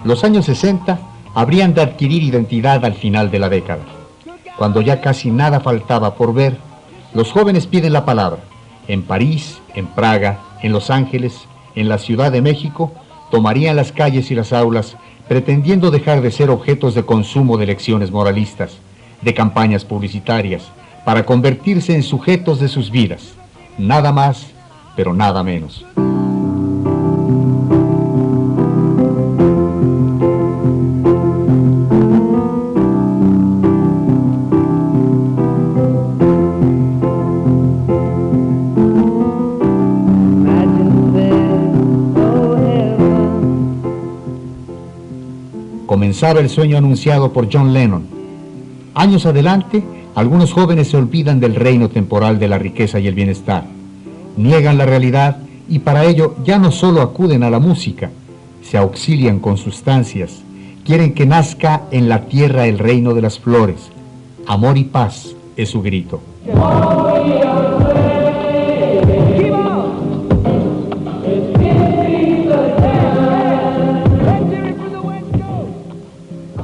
Los años 60 habrían de adquirir identidad al final de la década. Cuando ya casi nada faltaba por ver, los jóvenes piden la palabra. En París, en Praga, en Los Ángeles, en la Ciudad de México, tomarían las calles y las aulas, pretendiendo dejar de ser objetos de consumo de lecciones moralistas, de campañas publicitarias, para convertirse en sujetos de sus vidas. Nada más, pero nada menos. Comenzaba el sueño anunciado por John Lennon. Años adelante, algunos jóvenes se olvidan del reino temporal de la riqueza y el bienestar. Niegan la realidad y para ello ya no solo acuden a la música, se auxilian con sustancias. Quieren que nazca en la tierra el reino de las flores. Amor y paz es su grito.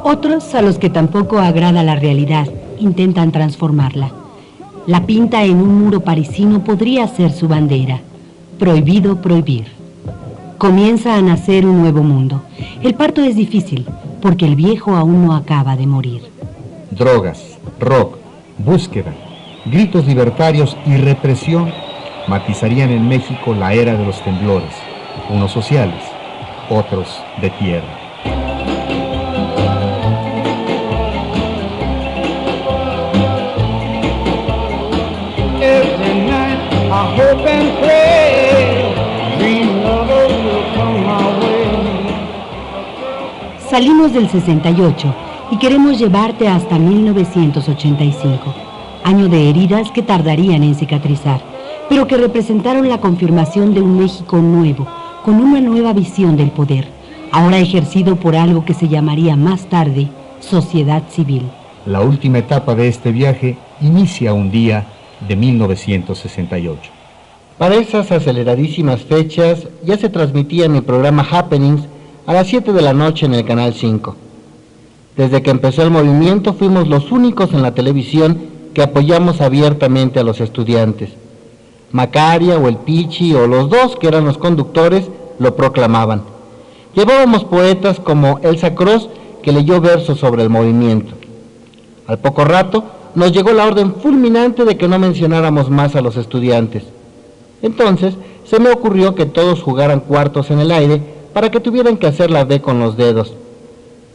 Otros, a los que tampoco agrada la realidad, intentan transformarla. La pinta en un muro parisino podría ser su bandera. Prohibido prohibir. Comienza a nacer un nuevo mundo. El parto es difícil, porque el viejo aún no acaba de morir. Drogas, rock, búsqueda, gritos libertarios y represión matizarían en México la era de los temblores, unos sociales, otros de tierra. Salimos del 68 y queremos llevarte hasta 1985, año de heridas que tardarían en cicatrizar, pero que representaron la confirmación de un México nuevo, con una nueva visión del poder, ahora ejercido por algo que se llamaría más tarde sociedad civil. La última etapa de este viaje inicia un día de 1968. Para esas aceleradísimas fechas ya se transmitía mi programa Happenings a las 7 de la noche en el Canal 5. Desde que empezó el movimiento fuimos los únicos en la televisión que apoyamos abiertamente a los estudiantes. Macaria o el Pichi o los dos que eran los conductores lo proclamaban. Llevábamos poetas como Elsa Cross, que leyó versos sobre el movimiento. Al poco rato nos llegó la orden fulminante de que no mencionáramos más a los estudiantes. Entonces se me ocurrió que todos jugaran cuartos en el aire para que tuvieran que hacer la D con los dedos.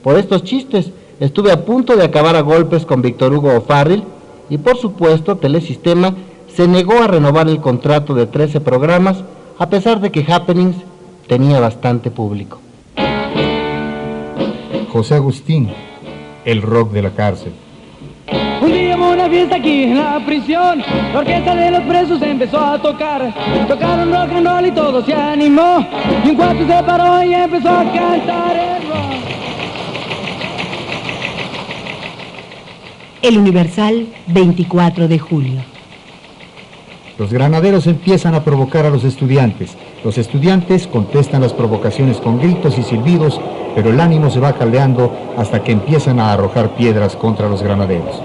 Por estos chistes estuve a punto de acabar a golpes con Víctor Hugo O'Farrill y por supuesto Telesistema se negó a renovar el contrato de 13 programas a pesar de que Happenings tenía bastante público. José Agustín, el rock de la cárcel. Un día hubo una fiesta aquí en la prisión, la orquesta de los presos empezó a tocar. Tocaron rock and roll y todo se animó, y un cuarto se paró y empezó a cantar el rock. El Universal, 24 de julio. Los granaderos empiezan a provocar a los estudiantes. Los estudiantes contestan las provocaciones con gritos y silbidos, pero el ánimo se va caldeando hasta que empiezan a arrojar piedras contra los granaderos.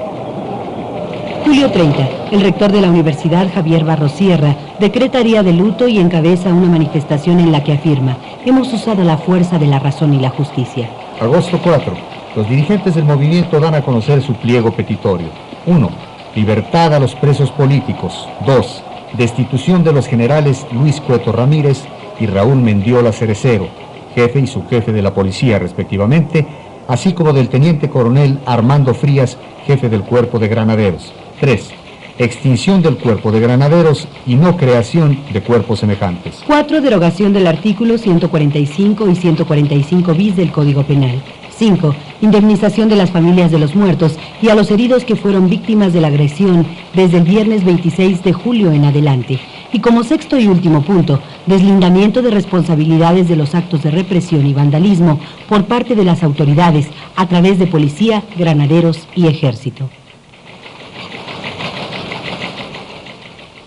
Julio 30, el rector de la universidad, Javier Barros Sierra, decreta día de luto y encabeza una manifestación en la que afirma: hemos usado la fuerza de la razón y la justicia. Agosto 4, los dirigentes del movimiento dan a conocer su pliego petitorio. 1. Libertad a los presos políticos. 2. Destitución de los generales Luis Cueto Ramírez y Raúl Mendiola Cerecero, jefe y subjefe de la policía respectivamente, así como del teniente coronel Armando Frías, jefe del cuerpo de granaderos. 3. Extinción del cuerpo de granaderos y no creación de cuerpos semejantes. 4. Derogación del artículo 145 y 145 bis del Código Penal. 5. Indemnización de las familias de los muertos y a los heridos que fueron víctimas de la agresión desde el viernes 26 de julio en adelante. Y como sexto y último punto, deslindamiento de responsabilidades de los actos de represión y vandalismo por parte de las autoridades a través de policía, granaderos y ejército.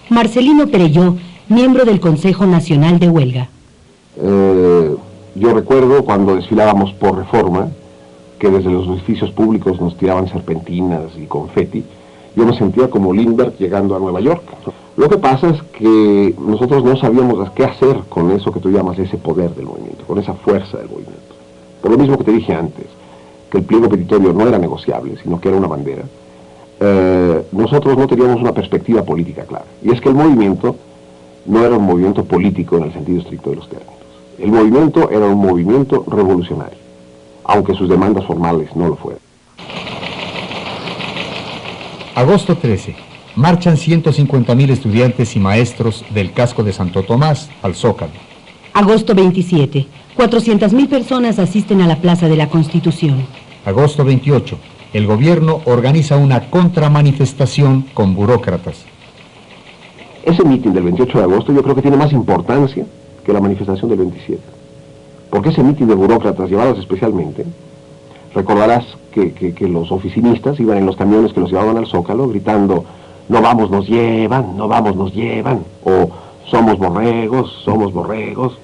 Marcelino Perelló, miembro del Consejo Nacional de Huelga. Yo recuerdo cuando desfilábamos por Reforma, que desde los edificios públicos nos tiraban serpentinas y confeti. Yo me sentía como Lindbergh llegando a Nueva York. Lo que pasa es que nosotros no sabíamos qué hacer con eso que tú llamas ese poder del movimiento, con esa fuerza del movimiento. Por lo mismo que te dije antes, que el pliego petitorio no era negociable, sino que era una bandera, nosotros no teníamos una perspectiva política clara. Y es que el movimiento no era un movimiento político en el sentido estricto de los términos. El movimiento era un movimiento revolucionario, aunque sus demandas formales no lo fueran. Agosto 13. Marchan 150.000 estudiantes y maestros del casco de Santo Tomás al Zócalo. Agosto 27. 400.000 personas asisten a la Plaza de la Constitución. Agosto 28. El gobierno organiza una contramanifestación con burócratas. Ese mitin del 28 de agosto yo creo que tiene más importancia que la manifestación del 27. Porque ese mitin de burócratas, llevados especialmente, recordarás que los oficinistas iban en los camiones que los llevaban al Zócalo gritando: no vamos, nos llevan, no vamos, nos llevan, o somos borregos.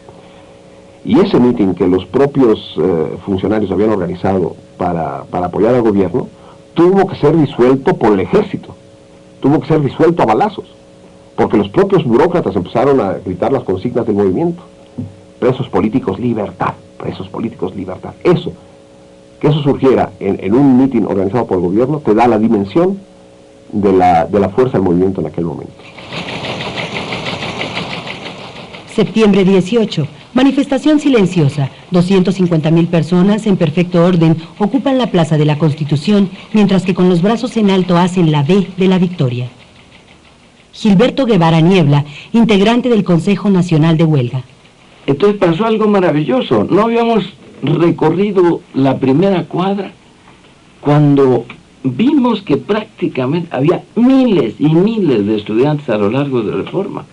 Y ese mitin que los propios funcionarios habían organizado para apoyar al gobierno, tuvo que ser disuelto por el ejército, tuvo que ser disuelto a balazos, porque los propios burócratas empezaron a gritar las consignas del movimiento: presos políticos, libertad, presos políticos, libertad. Eso, que eso surgiera en un mitin organizado por el gobierno, te da la dimensión de la fuerza del movimiento en aquel momento. Septiembre 18. Manifestación silenciosa. 250.000 personas en perfecto orden ocupan la Plaza de la Constitución, mientras que con los brazos en alto hacen la V de la victoria. Gilberto Guevara Niebla, integrante del Consejo Nacional de Huelga. Entonces pasó algo maravilloso. No habíamos recorrido la primera cuadra cuando vimos que prácticamente había miles y miles de estudiantes a lo largo de Reforma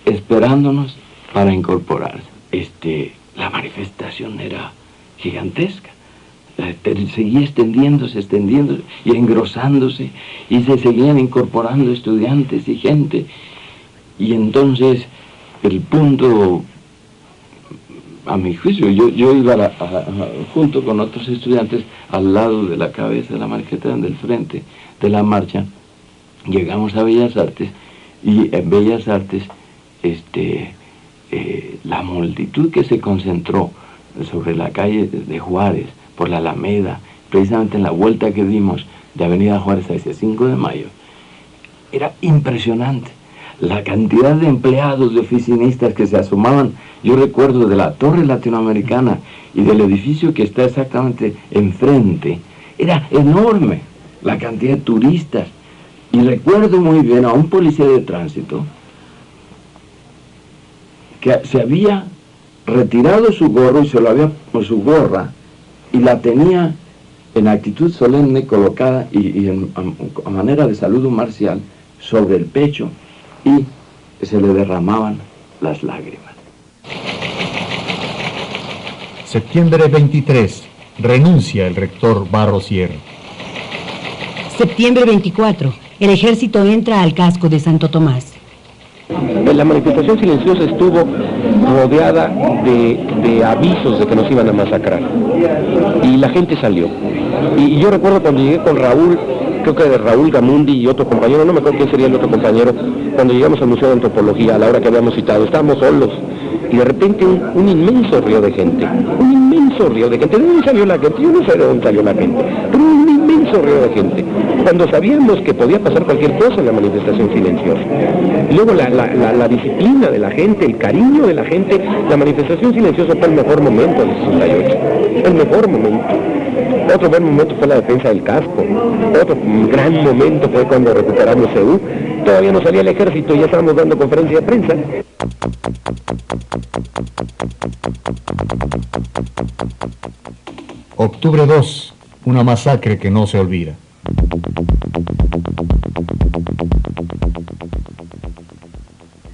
esperándonos para incorporarse. La manifestación era gigantesca. Seguía extendiéndose y engrosándose, y se seguían incorporando estudiantes y gente. Y entonces el punto, a mi juicio, yo iba junto con otros estudiantes al lado de la cabeza de la manifestación, del frente de la marcha. Llegamos a Bellas Artes, y en Bellas Artes la multitud que se concentró sobre la calle de Juárez, por la Alameda, precisamente en la vuelta que dimos de Avenida Juárez hacia 5 de Mayo, era impresionante. La cantidad de empleados, de oficinistas que se asomaban, yo recuerdo de la Torre Latinoamericana y del edificio que está exactamente enfrente, era enorme la cantidad de turistas. Y recuerdo muy bien a un policía de tránsito que se había retirado su gorro y se lo había, por su gorra, y la tenía en actitud solemne colocada y a manera de saludo marcial sobre el pecho, y se le derramaban las lágrimas. Septiembre 23. Renuncia el rector Barros Hierro. Septiembre 24. El ejército entra al casco de Santo Tomás. La manifestación silenciosa estuvo rodeada de avisos de que nos iban a masacrar, y la gente salió. Y yo recuerdo cuando llegué con Raúl, creo que de Raúl Gamundi y otro compañero, no me acuerdo quién sería el otro compañero, cuando llegamos al Museo de Antropología, a la hora que habíamos citado, estábamos solos, y de repente un inmenso río de gente, un inmenso río de gente. ¿De dónde salió la gente? Yo no sé de dónde salió la gente, pero un inmenso río de gente, cuando sabíamos que podía pasar cualquier cosa en la manifestación silenciosa. Y luego la disciplina de la gente, el cariño de la gente. La manifestación silenciosa fue el mejor momento del 68, el mejor momento. Otro buen momento fue la defensa del casco. Otro gran momento fue cuando recuperamos CEU. Todavía no salía el ejército y ya estábamos dando conferencia de prensa. Octubre 2. Una masacre que no se olvida.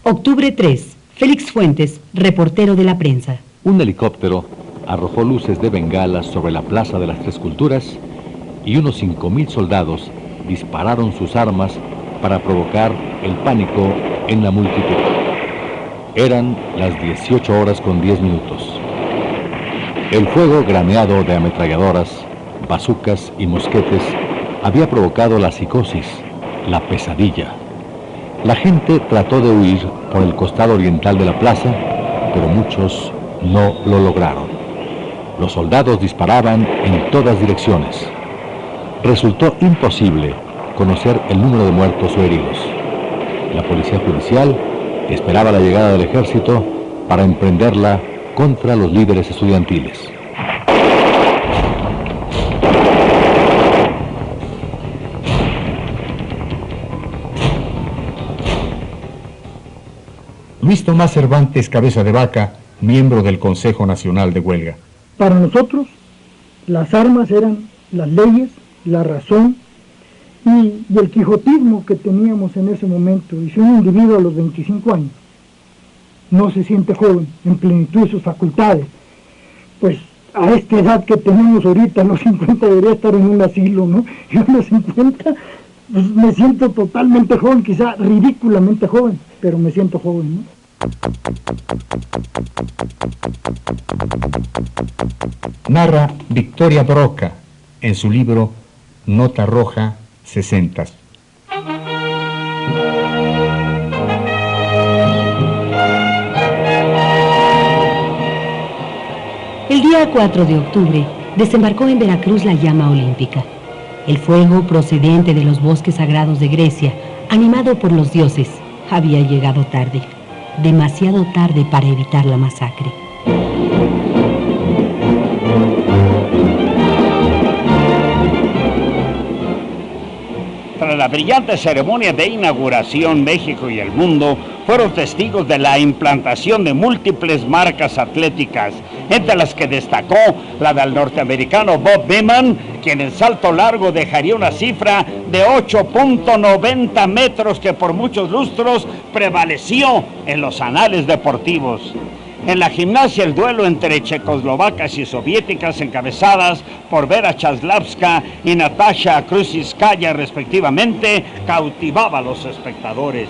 Octubre 3. Félix Fuentes, reportero de la prensa. Un helicóptero arrojó luces de bengalas sobre la Plaza de las Tres Culturas y unos 5.000 soldados dispararon sus armas para provocar el pánico en la multitud. Eran las 18 horas con 10 minutos. El fuego graneado de ametralladoras, bazucas y mosquetes había provocado la psicosis, la pesadilla. La gente trató de huir por el costado oriental de la plaza, pero muchos no lo lograron. Los soldados disparaban en todas direcciones. Resultó imposible conocer el número de muertos o heridos. La policía judicial esperaba la llegada del ejército para emprenderla contra los líderes estudiantiles. Luis Tomás Cervantes Cabeza de Vaca, miembro del Consejo Nacional de Huelga. Para nosotros, las armas eran las leyes, la razón y el quijotismo que teníamos en ese momento. Y si un individuo a los 25 años no se siente joven, en plenitud de sus facultades, pues a esta edad que tenemos ahorita, a los 50 debería estar en un asilo, ¿no? Y a los 50 pues me siento totalmente joven, quizá ridículamente joven, pero me siento joven, ¿no? Narra Victoria Broca en su libro Nota Roja 60. El día 4 de octubre desembarcó en Veracruz la llama olímpica. El fuego procedente de los bosques sagrados de Grecia, animado por los dioses, había llegado tarde, demasiado tarde para evitar la masacre. Tras la brillante ceremonia de inauguración, México y el mundo fueron testigos de la implantación de múltiples marcas atléticas, entre las que destacó la del norteamericano Bob Beamon, quien en salto largo dejaría una cifra de 8.90 metros que por muchos lustros prevaleció en los anales deportivos. En la gimnasia, el duelo entre checoslovacas y soviéticas encabezadas por Vera Chaslavska y Natasha Krusitskaya respectivamente cautivaba a los espectadores.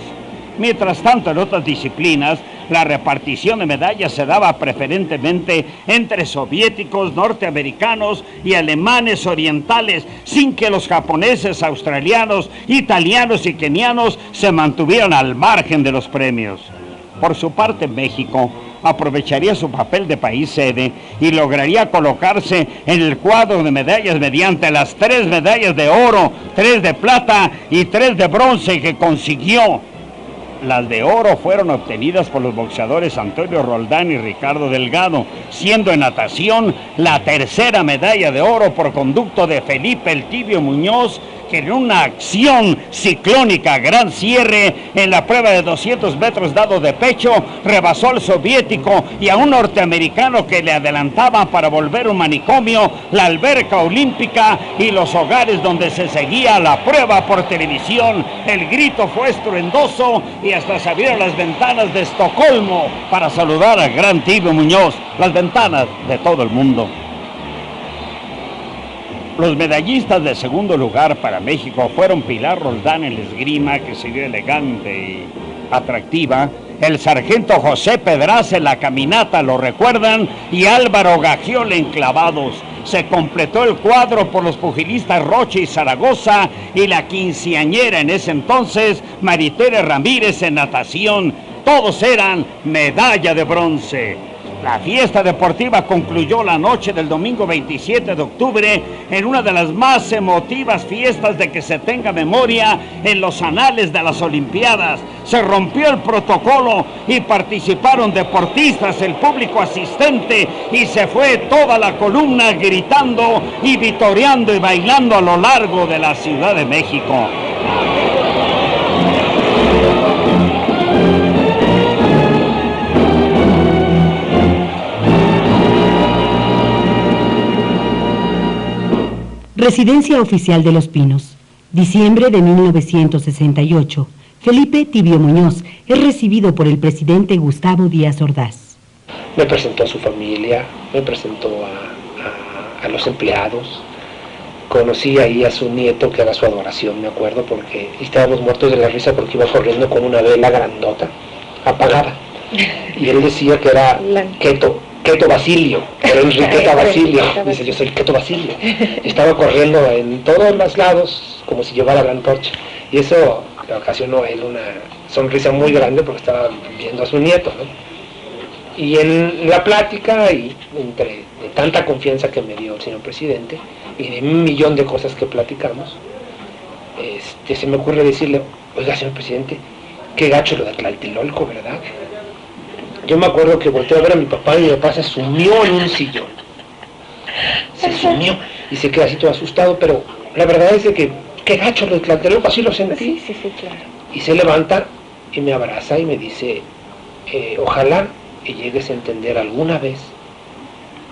Mientras tanto, en otras disciplinas, la repartición de medallas se daba preferentemente entre soviéticos, norteamericanos y alemanes orientales, sin que los japoneses, australianos, italianos y kenianos se mantuvieran al margen de los premios. Por su parte, México aprovecharía su papel de país sede y lograría colocarse en el cuadro de medallas mediante las 3 medallas de oro, 3 de plata y 3 de bronce que consiguió. Las de oro fueron obtenidas por los boxeadores Antonio Roldán y Ricardo Delgado, siendo en natación la 3ª medalla de oro por conducto de Felipe El Tibio Muñoz, que en una acción ciclónica gran cierre en la prueba de 200 metros dado de pecho, rebasó al soviético y a un norteamericano que le adelantaba para volver un manicomio, la alberca olímpica y los hogares donde se seguía la prueba por televisión. El grito fue estruendoso y hasta se abrieron las ventanas de Estocolmo para saludar al gran Tibio Muñoz, las ventanas de todo el mundo. Los medallistas de segundo lugar para México fueron Pilar Roldán en la esgrima, que se vio elegante y atractiva, el sargento José Pedraza en la caminata, lo recuerdan, y Álvaro Gagiola en clavados. Se completó el cuadro por los pugilistas Rocha y Zaragoza y la quinceañera en ese entonces, Maritere Ramírez en natación. Todos eran medalla de bronce. La fiesta deportiva concluyó la noche del domingo 27 de octubre en una de las más emotivas fiestas de que se tenga memoria en los anales de las Olimpiadas. Se rompió el protocolo y participaron deportistas, el público asistente, y se fue toda la columna gritando y vitoreando y bailando a lo largo de la Ciudad de México. Residencia Oficial de Los Pinos, diciembre de 1968. Felipe Tibio Muñoz es recibido por el presidente Gustavo Díaz Ordaz. Me presentó a su familia, me presentó a los empleados. Conocí ahí a su nieto que era su adoración, me acuerdo, porque estábamos muertos de la risa porque iba corriendo con una vela grandota, apagada. Y él decía que era keto, Keto Basilio, era Enriqueta Basilio, dice, yo soy Keto Basilio. Estaba corriendo en todos los lados como si llevara la antorcha, y eso le ocasionó a él una sonrisa muy grande porque estaba viendo a su nieto, ¿no? Y en la plática, y de tanta confianza que me dio el señor presidente, y de 1.000.000 de cosas que platicamos, se me ocurre decirle, oiga, señor presidente, qué gacho lo de Tlatelolco, ¿verdad? Yo me acuerdo que volteé a ver a mi papá y mi papá se sumió en un sillón. Se sumió y se queda así todo asustado, pero la verdad es de que qué gacho lo de Tlatelolco, así lo sentí. Sí, claro. Y se levanta y me abraza y me dice, ojalá que llegues a entender alguna vez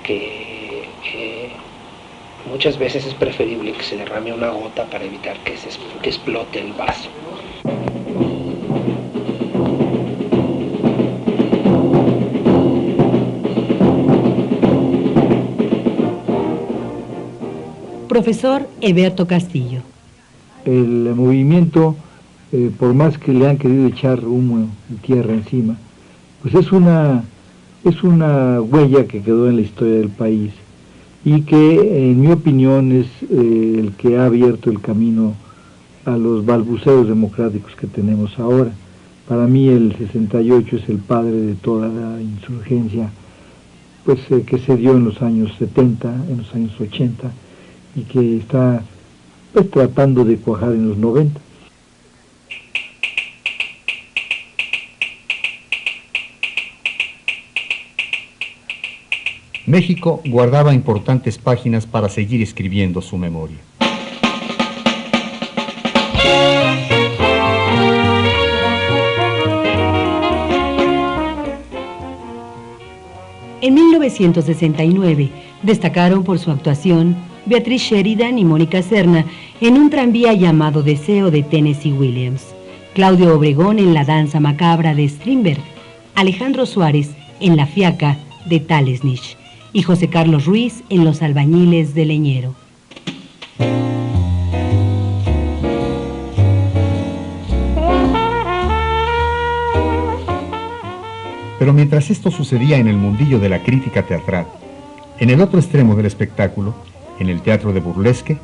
que muchas veces es preferible que se derrame una gota para evitar que explote el vaso. Profesor Eberto Castillo. El movimiento, por más que le han querido echar humo y tierra encima, pues es una huella que quedó en la historia del país y que, en mi opinión, es el que ha abierto el camino a los balbuceos democráticos que tenemos ahora. Para mí el 68 es el padre de toda la insurgencia, pues que se dio en los años 70, en los años 80, y que está pues tratando de cuajar en los 90. México guardaba importantes páginas para seguir escribiendo su memoria. En 1969 destacaron por su actuación Beatriz Sheridan y Mónica Serna en un tranvía llamado Deseo de Tennessee Williams, Claudio Obregón en La danza macabra de Strindberg, Alejandro Suárez en La fiaca de Talesnich y José Carlos Ruiz en Los albañiles de Leñero. Pero mientras esto sucedía en el mundillo de la crítica teatral, en el otro extremo del espectáculo, en el teatro de burlesque,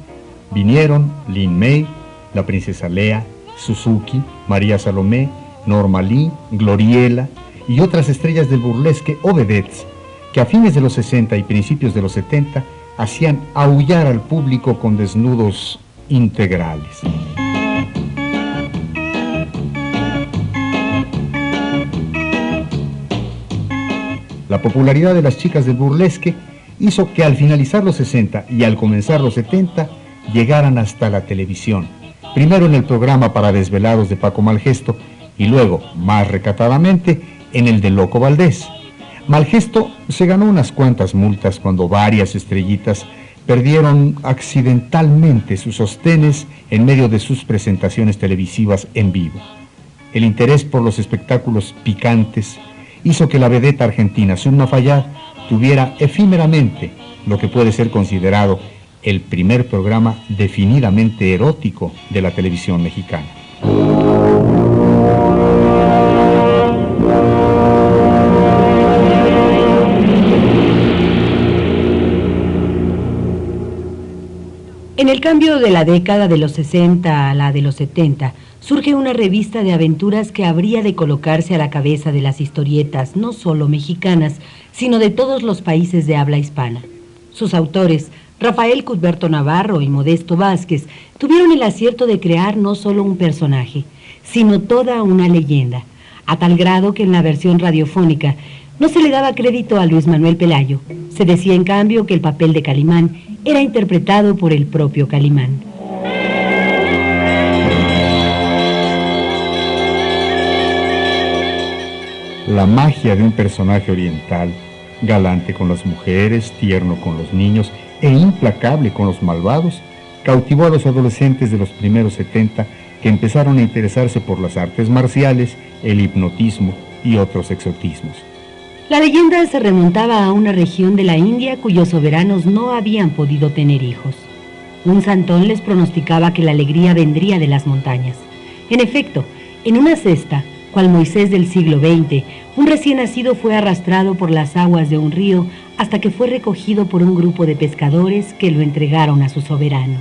vinieron Lin May, la princesa Lea, Suzuki, María Salomé, Norma Lee, Gloriela y otras estrellas del burlesque o vedettes que a fines de los 60 y principios de los 70 hacían aullar al público con desnudos integrales. La popularidad de las chicas del burlesque hizo que al finalizar los 60 y al comenzar los 70 llegaran hasta la televisión, primero en el programa para desvelados de Paco Malgesto y luego, más recatadamente, en el de Loco Valdés. Malgesto se ganó unas cuantas multas cuando varias estrellitas perdieron accidentalmente sus sostenes en medio de sus presentaciones televisivas en vivo. El interés por los espectáculos picantes hizo que la vedeta argentina Zulma Fayad tuviera efímeramente lo que puede ser considerado el primer programa definidamente erótico de la televisión mexicana. En el cambio de la década de los 60 a la de los 70, surge una revista de aventuras que habría de colocarse a la cabeza de las historietas, no solo mexicanas, sino de todos los países de habla hispana. Sus autores, Rafael Cuthberto Navarro y Modesto Vázquez, tuvieron el acierto de crear no solo un personaje, sino toda una leyenda, a tal grado que en la versión radiofónica no se le daba crédito a Luis Manuel Pelayo. Se decía en cambio que el papel de Calimán era interpretado por el propio Calimán. La magia de un personaje oriental, galante con las mujeres, tierno con los niños e implacable con los malvados, cautivó a los adolescentes de los primeros 70 que empezaron a interesarse por las artes marciales, el hipnotismo y otros exotismos. La leyenda se remontaba a una región de la India cuyos soberanos no habían podido tener hijos. Un santón les pronosticaba que la alegría vendría de las montañas. En efecto, en una cesta, Cual Moisés del siglo XX, un recién nacido fue arrastrado por las aguas de un río hasta que fue recogido por un grupo de pescadores que lo entregaron a su soberano.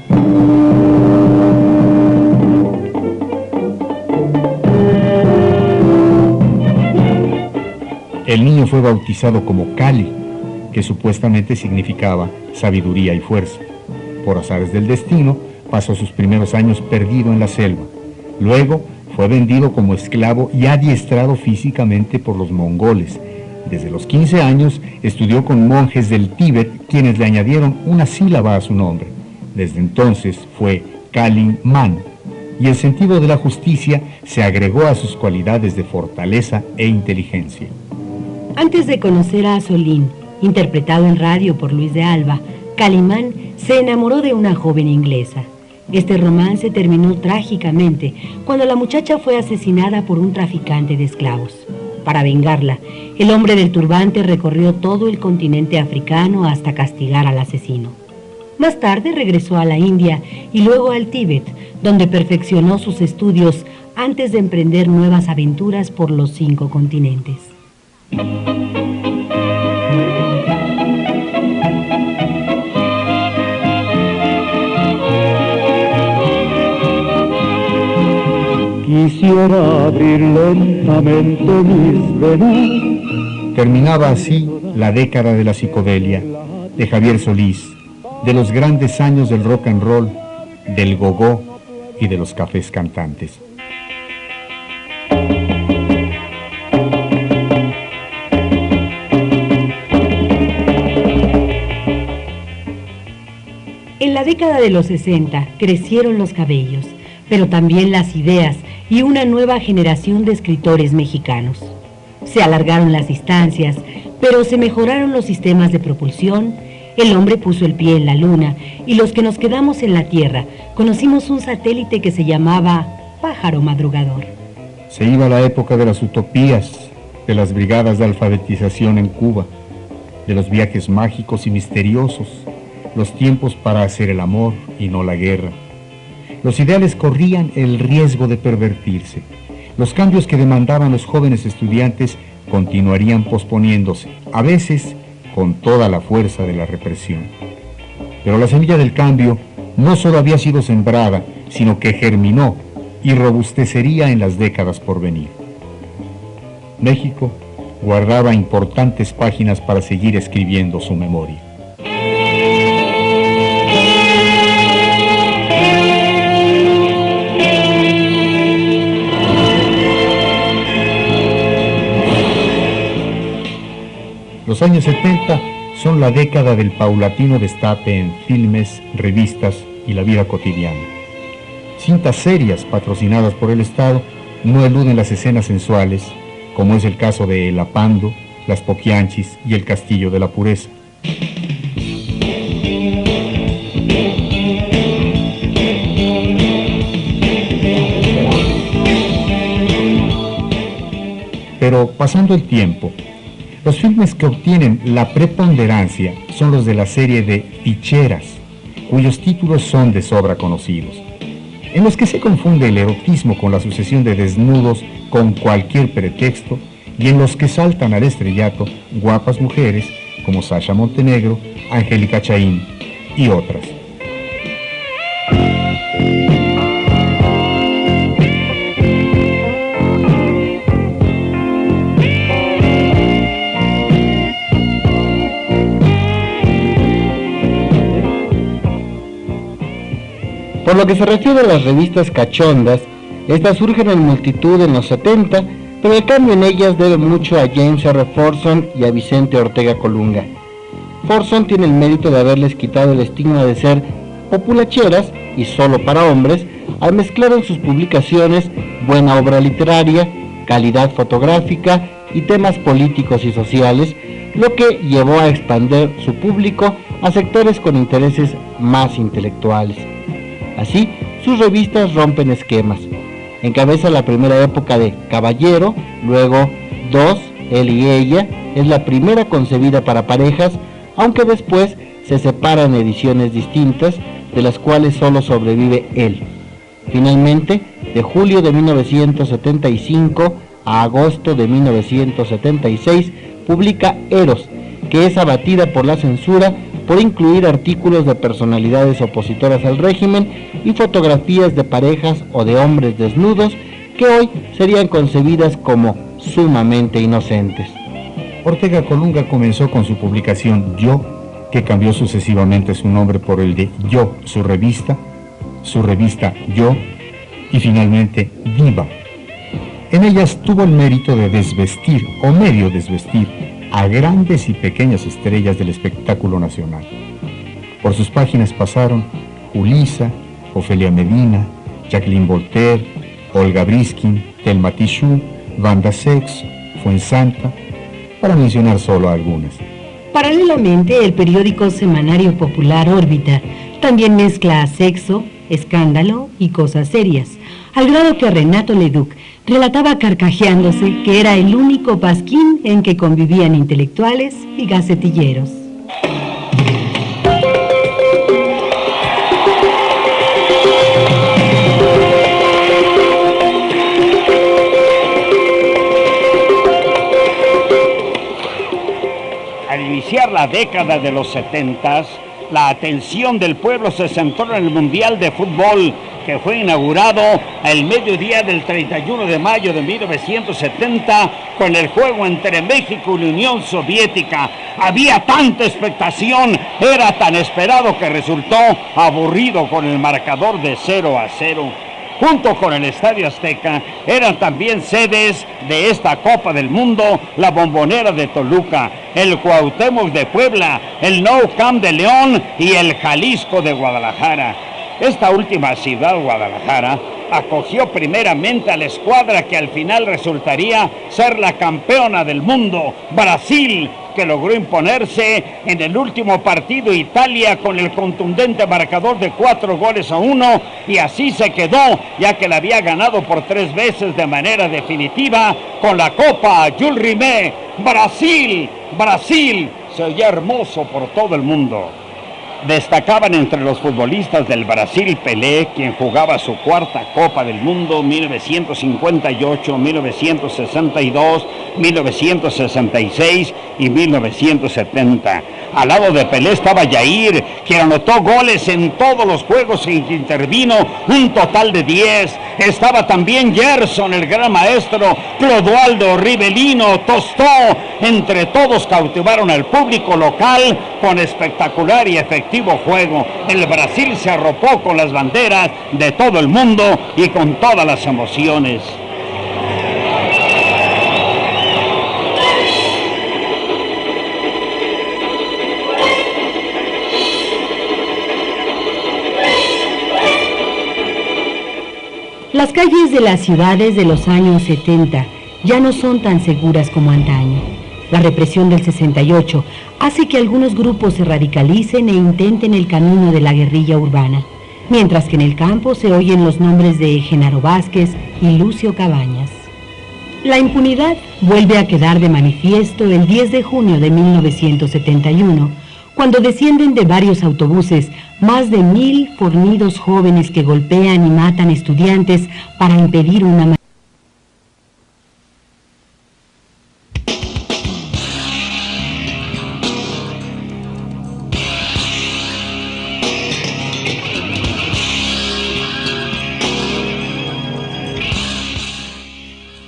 El niño fue bautizado como Cali, que supuestamente significaba sabiduría y fuerza. Por azares del destino, pasó sus primeros años perdido en la selva. Luego fue vendido como esclavo y adiestrado físicamente por los mongoles. Desde los 15 años estudió con monjes del Tíbet, quienes le añadieron una sílaba a su nombre. Desde entonces fue Kalin Man, y el sentido de la justicia se agregó a sus cualidades de fortaleza e inteligencia. Antes de conocer a Asolín, interpretado en radio por Luis de Alba, Calimán se enamoró de una joven inglesa. Este romance terminó trágicamente cuando la muchacha fue asesinada por un traficante de esclavos. Para vengarla, el hombre del turbante recorrió todo el continente africano hasta castigar al asesino. Más tarde regresó a la India y luego al Tíbet, donde perfeccionó sus estudios antes de emprender nuevas aventuras por los 5 continentes. Quisiera abrir lentamente mis venas. Terminaba así la década de la psicodelia, de Javier Solís, de los grandes años del rock and roll, del gogó y de los cafés cantantes. En la década de los 60 crecieron los cabellos, pero también las ideas y una nueva generación de escritores mexicanos. Se alargaron las distancias, pero se mejoraron los sistemas de propulsión, el hombre puso el pie en la luna y los que nos quedamos en la Tierra conocimos un satélite que se llamaba Pájaro Madrugador. Se iba la época de las utopías, de las brigadas de alfabetización en Cuba, de los viajes mágicos y misteriosos, los tiempos para hacer el amor y no la guerra. Los ideales corrían el riesgo de pervertirse. Los cambios que demandaban los jóvenes estudiantes continuarían posponiéndose, a veces con toda la fuerza de la represión. Pero la semilla del cambio no solo había sido sembrada, sino que germinó y robustecería en las décadas por venir. México guardaba importantes páginas para seguir escribiendo su memoria. Los años 70 son la década del paulatino destape en filmes, revistas y la vida cotidiana. Cintas serias patrocinadas por el Estado no eluden las escenas sensuales, como es el caso de El Apando, Las Poquianchis y El Castillo de la Pureza. Pero pasando el tiempo, los filmes que obtienen la preponderancia son los de la serie de ficheras, cuyos títulos son de sobra conocidos, en los que se confunde el erotismo con la sucesión de desnudos con cualquier pretexto y en los que saltan al estrellato guapas mujeres como Sasha Montenegro, Angélica Chaín y otras. Por lo que se refiere a las revistas cachondas, estas surgen en multitud en los 70, pero el cambio en ellas debe mucho a James R. Forson y a Vicente Ortega Colunga. Forson tiene el mérito de haberles quitado el estigma de ser populacheras y solo para hombres, al mezclar en sus publicaciones buena obra literaria, calidad fotográfica y temas políticos y sociales, lo que llevó a expandir su público a sectores con intereses más intelectuales. Así, sus revistas rompen esquemas. Encabeza la primera época de Caballero, luego Dos, Él y Ella, es la primera concebida para parejas, aunque después se separa en ediciones distintas, de las cuales solo sobrevive Él. Finalmente, de julio de 1975 a agosto de 1976, publica Eros, que es abatida por la censura por incluir artículos de personalidades opositoras al régimen y fotografías de parejas o de hombres desnudos que hoy serían concebidas como sumamente inocentes. Ortega Colunga comenzó con su publicación Yo, que cambió sucesivamente su nombre por el de Yo, su revista Yo, y finalmente Viva. En ellas tuvo el mérito de desvestir, o medio desvestir, a grandes y pequeñas estrellas del espectáculo nacional. Por sus páginas pasaron Julissa, Ofelia Medina, Jacqueline Voltaire, Olga Briskin, Thelma Tijoux, Wanda Sexo, Fuensanta, para mencionar solo algunas. Paralelamente, el periódico semanario popular Órbita también mezcla sexo, escándalo y cosas serias, al grado que Renato Leduc relataba carcajeándose que era el único pasquín en que convivían intelectuales y gacetilleros. Al iniciar la década de los 70, la atención del pueblo se centró en el Mundial de Fútbol, que fue inaugurado el mediodía del 31 de mayo de 1970 con el juego entre México y la Unión Soviética. Había tanta expectación, era tan esperado que resultó aburrido con el marcador de 0-0. Junto con el Estadio Azteca, eran también sedes de esta Copa del Mundo la Bombonera de Toluca, el Cuauhtémoc de Puebla, el Nou Camp de León y el Jalisco de Guadalajara. Esta última ciudad, Guadalajara, acogió primeramente a la escuadra que al final resultaría ser la campeona del mundo, Brasil, que logró imponerse en el último partido Italia con el contundente marcador de 4-1, y así se quedó, ya que la había ganado por 3 veces de manera definitiva con la Copa Jules Rimet. Brasil, Brasil, se oía hermoso por todo el mundo. Destacaban entre los futbolistas del Brasil Pelé, quien jugaba su 4ª Copa del Mundo, 1958, 1962, 1966 y 1970. Al lado de Pelé estaba Jair, quien anotó goles en todos los juegos en que intervino, un total de 10. Estaba también Gerson, el gran maestro, Clodoaldo, Rivelino, Tostó. Entre todos cautivaron al público local con espectacular y efectivo juego. El Brasil se arropó con las banderas de todo el mundo y con todas las emociones. Las calles de las ciudades de los años 70 ya no son tan seguras como antaño. La represión del 68 hace que algunos grupos se radicalicen e intenten el camino de la guerrilla urbana, mientras que en el campo se oyen los nombres de Genaro Vázquez y Lucio Cabañas. La impunidad vuelve a quedar de manifiesto el 10 de junio de 1971, cuando descienden de varios autobuses más de 1000 fornidos jóvenes que golpean y matan estudiantes para impedir una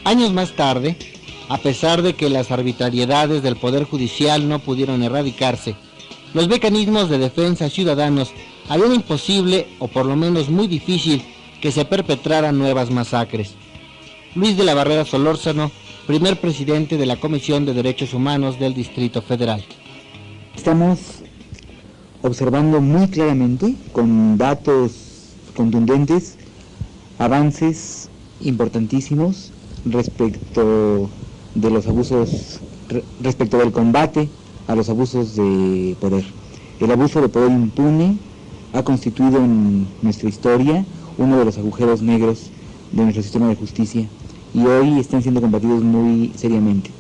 Años más tarde, a pesar de que las arbitrariedades del Poder Judicial no pudieron erradicarse, los mecanismos de defensa ciudadanos harían imposible, o por lo menos muy difícil, que se perpetraran nuevas masacres. Luis de la Barrera Solórzano, primer presidente de la Comisión de Derechos Humanos del Distrito Federal. Estamos observando muy claramente, con datos contundentes, avances importantísimos respecto de los abusos, respecto del combate a los abusos de poder. El abuso de poder impune ha constituido en nuestra historia uno de los agujeros negros de nuestro sistema de justicia y hoy están siendo combatidos muy seriamente.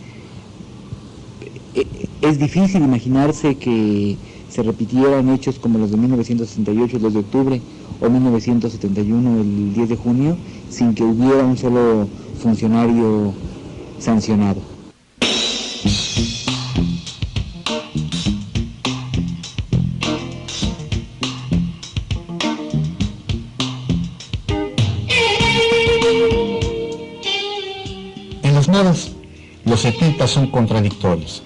Es difícil imaginarse que se repitieran hechos como los de 1968, el 2 de octubre, o 1971, el 10 de junio, sin que hubiera un solo funcionario sancionado. En las modas, los 70 son contradictorios.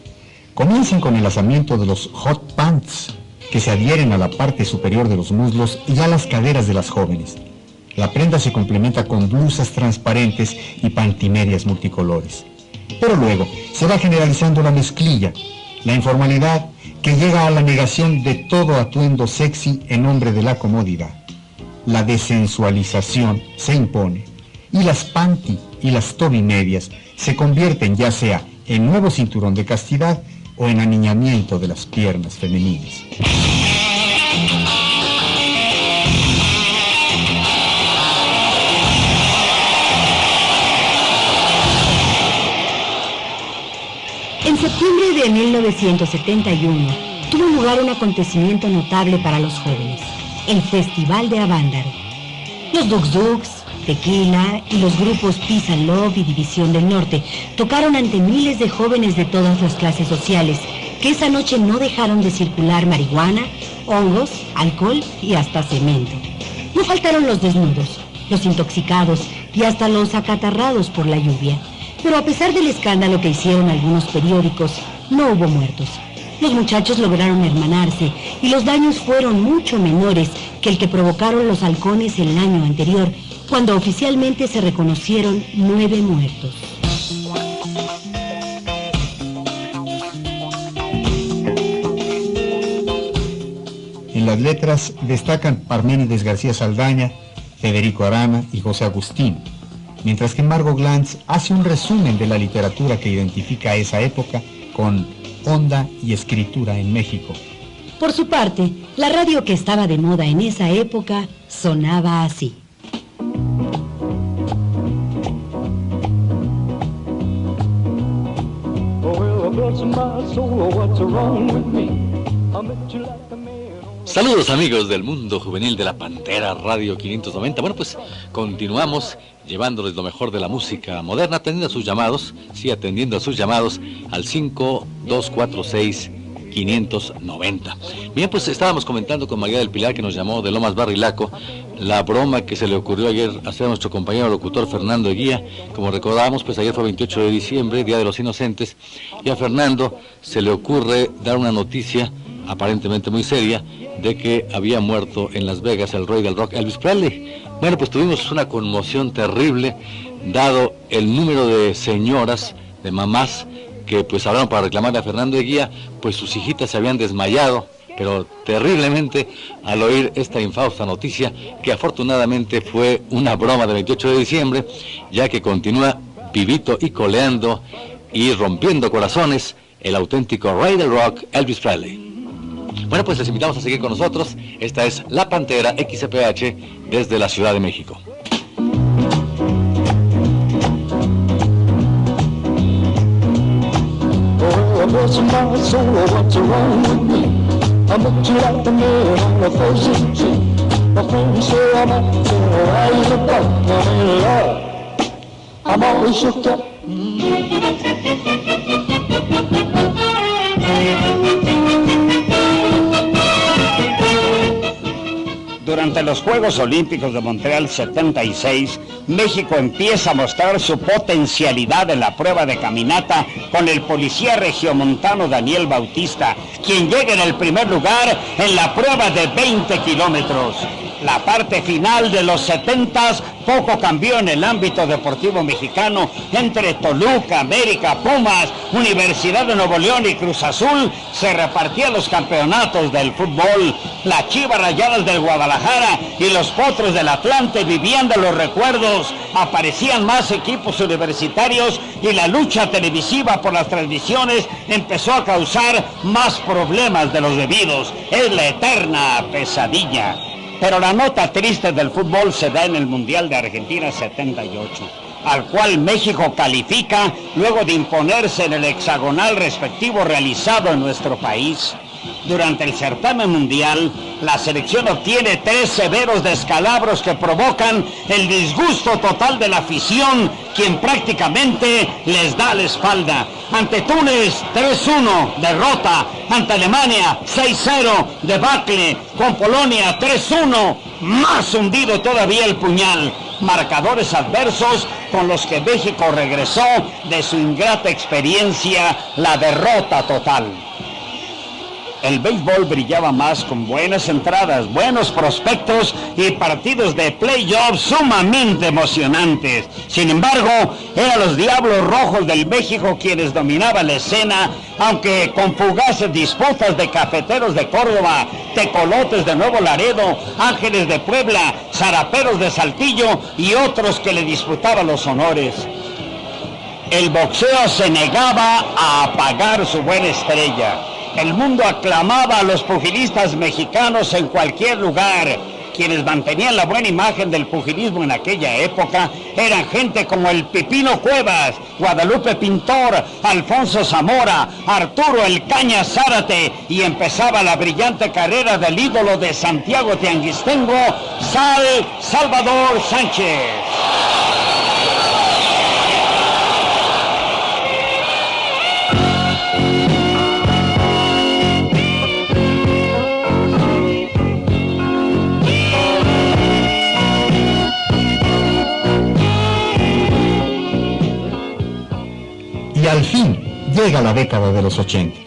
Comienzan con el lanzamiento de los hot pants, que se adhieren a la parte superior de los muslos y a las caderas de las jóvenes. La prenda se complementa con blusas transparentes y pantimedias multicolores. Pero luego se va generalizando la mezclilla, la informalidad que llega a la negación de todo atuendo sexy en nombre de la comodidad. La desensualización se impone y las panty y las tobimedias se convierten ya sea en nuevo cinturón de castidad o en aniñamiento de las piernas femeninas. En septiembre de 1971 tuvo lugar un acontecimiento notable para los jóvenes, el Festival de Avándaro. Los Dux Dux, Tequila y los grupos Peace and Love y División del Norte tocaron ante miles de jóvenes de todas las clases sociales que esa noche no dejaron de circular marihuana, hongos, alcohol y hasta cemento. No faltaron los desnudos, los intoxicados y hasta los acatarrados por la lluvia. Pero a pesar del escándalo que hicieron algunos periódicos, no hubo muertos. Los muchachos lograron hermanarse y los daños fueron mucho menores que el que provocaron los halcones el año anterior, cuando oficialmente se reconocieron 9 muertos. En las letras destacan Parménides García Saldaña, Federico Arana y José Agustín, mientras que Margot Glantz hace un resumen de la literatura que identifica a esa época con onda y escritura en México. Por su parte, la radio que estaba de moda en esa época sonaba así. Saludos amigos del mundo juvenil de la Pantera Radio 590. Bueno, pues continuamos llevándoles lo mejor de la música moderna, atendiendo a sus llamados, al 5246-590. Bien, pues estábamos comentando con María del Pilar, que nos llamó de Lomas Barrilaco, la broma que se le ocurrió ayer hacer a nuestro compañero locutor Fernando Eguía. Como recordábamos, pues ayer fue 28 de diciembre, Día de los Inocentes, y a Fernando se le ocurre dar una noticia aparentemente muy seria de que había muerto en Las Vegas el rey del rock, Elvis Presley. Bueno, pues tuvimos una conmoción terrible, dado el número de señoras, de mamás, que pues hablaron para reclamarle a Fernando Eguía, pues sus hijitas se habían desmayado, pero terriblemente, al oír esta infausta noticia, que afortunadamente fue una broma del 28 de diciembre, ya que continúa vivito y coleando y rompiendo corazones el auténtico rey del rock, Elvis Presley. Bueno, pues les invitamos a seguir con nosotros. Esta es La Pantera XCPH desde la Ciudad de México. Durante los Juegos Olímpicos de Montreal 76, México empieza a mostrar su potencialidad en la prueba de caminata con el policía regiomontano Daniel Bautista, quien llega en el primer lugar en la prueba de 20 kilómetros. La parte final de los 70s poco cambió en el ámbito deportivo mexicano. Entre Toluca, América, Pumas, Universidad de Nuevo León y Cruz Azul se repartían los campeonatos del fútbol. Las Chivas Rayadas del Guadalajara y los Potros del Atlante vivían de los recuerdos. Aparecían más equipos universitarios y la lucha televisiva por las transmisiones empezó a causar más problemas de los debidos. Es la eterna pesadilla. Pero la nota triste del fútbol se da en el Mundial de Argentina 78, al cual México califica luego de imponerse en el hexagonal respectivo realizado en nuestro país. Durante el certamen mundial, la selección obtiene 3 severos descalabros que provocan el disgusto total de la afición, quien prácticamente les da la espalda. Ante Túnez, 3-1, derrota. Ante Alemania, 6-0, debacle. Con Polonia, 3-1, más hundido todavía el puñal. Marcadores adversos con los que México regresó de su ingrata experiencia, la derrota total. El béisbol brillaba más con buenas entradas, buenos prospectos y partidos de playoffs sumamente emocionantes. Sin embargo, eran los Diablos Rojos del México quienes dominaban la escena, aunque con fugaces disputas de Cafeteros de Córdoba, Tecolotes de Nuevo Laredo, Ángeles de Puebla, Zaraperos de Saltillo y otros que le disputaban los honores. El boxeo se negaba a apagar su buena estrella. El mundo aclamaba a los pugilistas mexicanos en cualquier lugar. Quienes mantenían la buena imagen del pugilismo en aquella época eran gente como el Pipino Cuevas, Guadalupe Pintor, Alfonso Zamora, Arturo El Caña Zárate, y empezaba la brillante carrera del ídolo de Santiago Tianguistengo, Salvador Sánchez. Y al fin llega la década de los 80,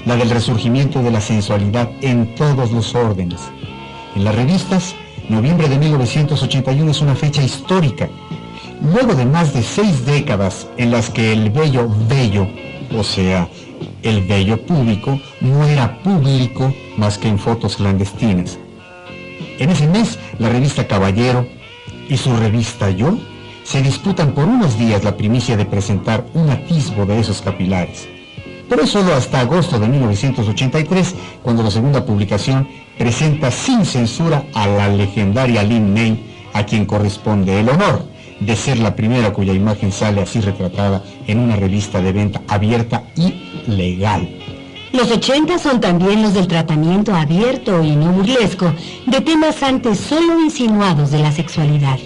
la del resurgimiento de la sensualidad en todos los órdenes. En las revistas, noviembre de 1981 es una fecha histórica. Luego de más de 6 décadas en las que el bello, o sea, el bello público, no era público más que en fotos clandestinas. En ese mes, la revista Caballero y su revista Yo se disputan por unos días la primicia de presentar un atisbo de esos capilares. Pero es solo hasta agosto de 1983 cuando la segunda publicación presenta sin censura a la legendaria Lin May, a quien corresponde el honor de ser la primera cuya imagen sale así retratada en una revista de venta abierta y legal. Los 80 son también los del tratamiento abierto y no burlesco de temas antes solo insinuados de la sexualidad.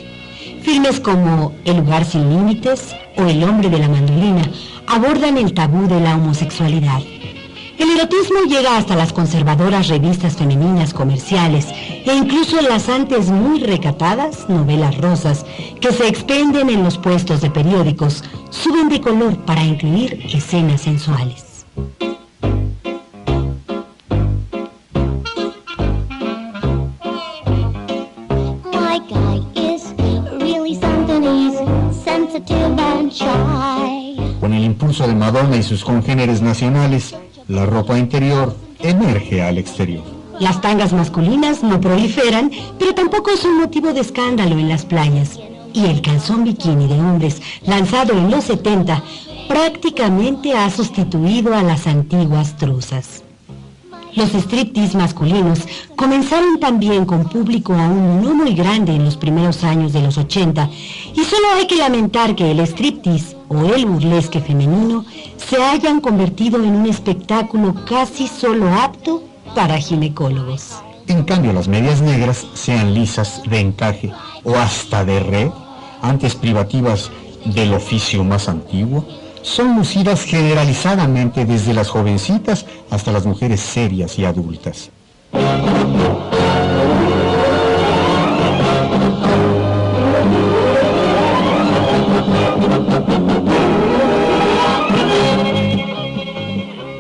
Filmes como El lugar sin límites o El hombre de la mandolina abordan el tabú de la homosexualidad. El erotismo llega hasta las conservadoras revistas femeninas comerciales e incluso las antes muy recatadas novelas rosas que se expenden en los puestos de periódicos suben de color para incluir escenas sensuales. Con el impulso de Madonna y sus congéneres nacionales, la ropa interior emerge al exterior. Las tangas masculinas no proliferan, pero tampoco son motivo de escándalo en las playas. Y el calzón bikini de hombres, lanzado en los 70, prácticamente ha sustituido a las antiguas truzas. Los striptease masculinos comenzaron también con público aún no muy grande en los primeros años de los 80, y solo hay que lamentar que el striptease o el burlesque femenino se hayan convertido en un espectáculo casi solo apto para ginecólogos. En cambio, las medias negras, sean lisas, de encaje o hasta de red, antes privativas del oficio más antiguo, son lucidas generalizadamente desde las jovencitas hasta las mujeres serias y adultas.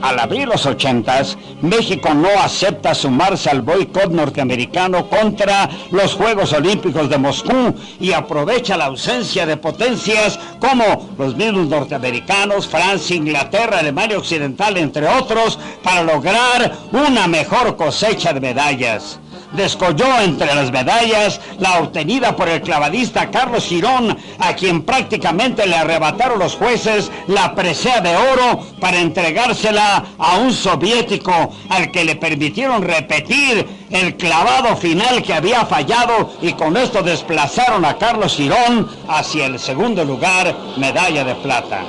Al abrir los 80s, México no acepta sumarse al boicot norteamericano contra los Juegos Olímpicos de Moscú y aprovecha la ausencia de potencias como los mismos norteamericanos, Francia, Inglaterra, Alemania Occidental, entre otros, para lograr una mejor cosecha de medallas. Descolló entre las medallas la obtenida por el clavadista Carlos Girón, a quien prácticamente le arrebataron los jueces la presea de oro para entregársela a un soviético, al que le permitieron repetir el clavado final que había fallado, y con esto desplazaron a Carlos Girón hacia el segundo lugar, medalla de plata.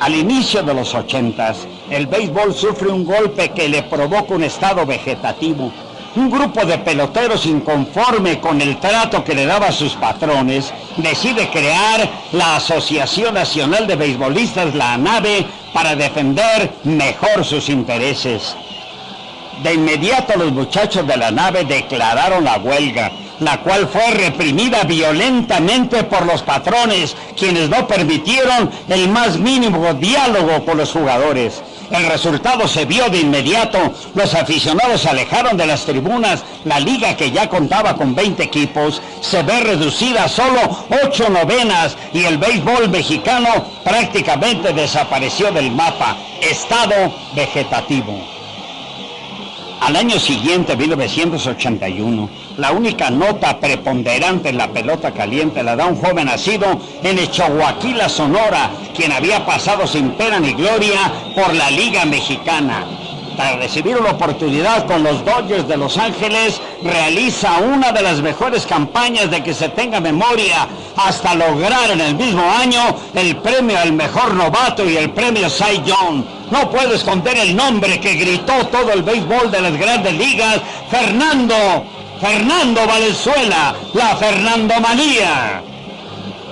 Al inicio de los 80s, el béisbol sufre un golpe que le provoca un estado vegetativo. Un grupo de peloteros inconforme con el trato que le daba a sus patrones decide crear la Asociación Nacional de Beisbolistas, la ANABE, para defender mejor sus intereses. De inmediato los muchachos de la ANABE declararon la huelga, la cual fue reprimida violentamente por los patrones, quienes no permitieron el más mínimo diálogo con los jugadores. El resultado se vio de inmediato. Los aficionados se alejaron de las tribunas. La liga, que ya contaba con 20 equipos, se ve reducida a solo 8 novenas y el béisbol mexicano prácticamente desapareció del mapa. Estado vegetativo. Al año siguiente, 1981, la única nota preponderante en la pelota caliente la da un joven nacido en Echoaquila, Sonora, quien había pasado sin pena ni gloria por la Liga Mexicana. Tras recibir una oportunidad con los Dodgers de Los Ángeles, realiza una de las mejores campañas de que se tenga memoria, hasta lograr en el mismo año el premio al mejor novato y el premio Cy Young. No puedo esconder el nombre que gritó todo el béisbol de las grandes ligas: Fernando Valenzuela, la Fernandomanía.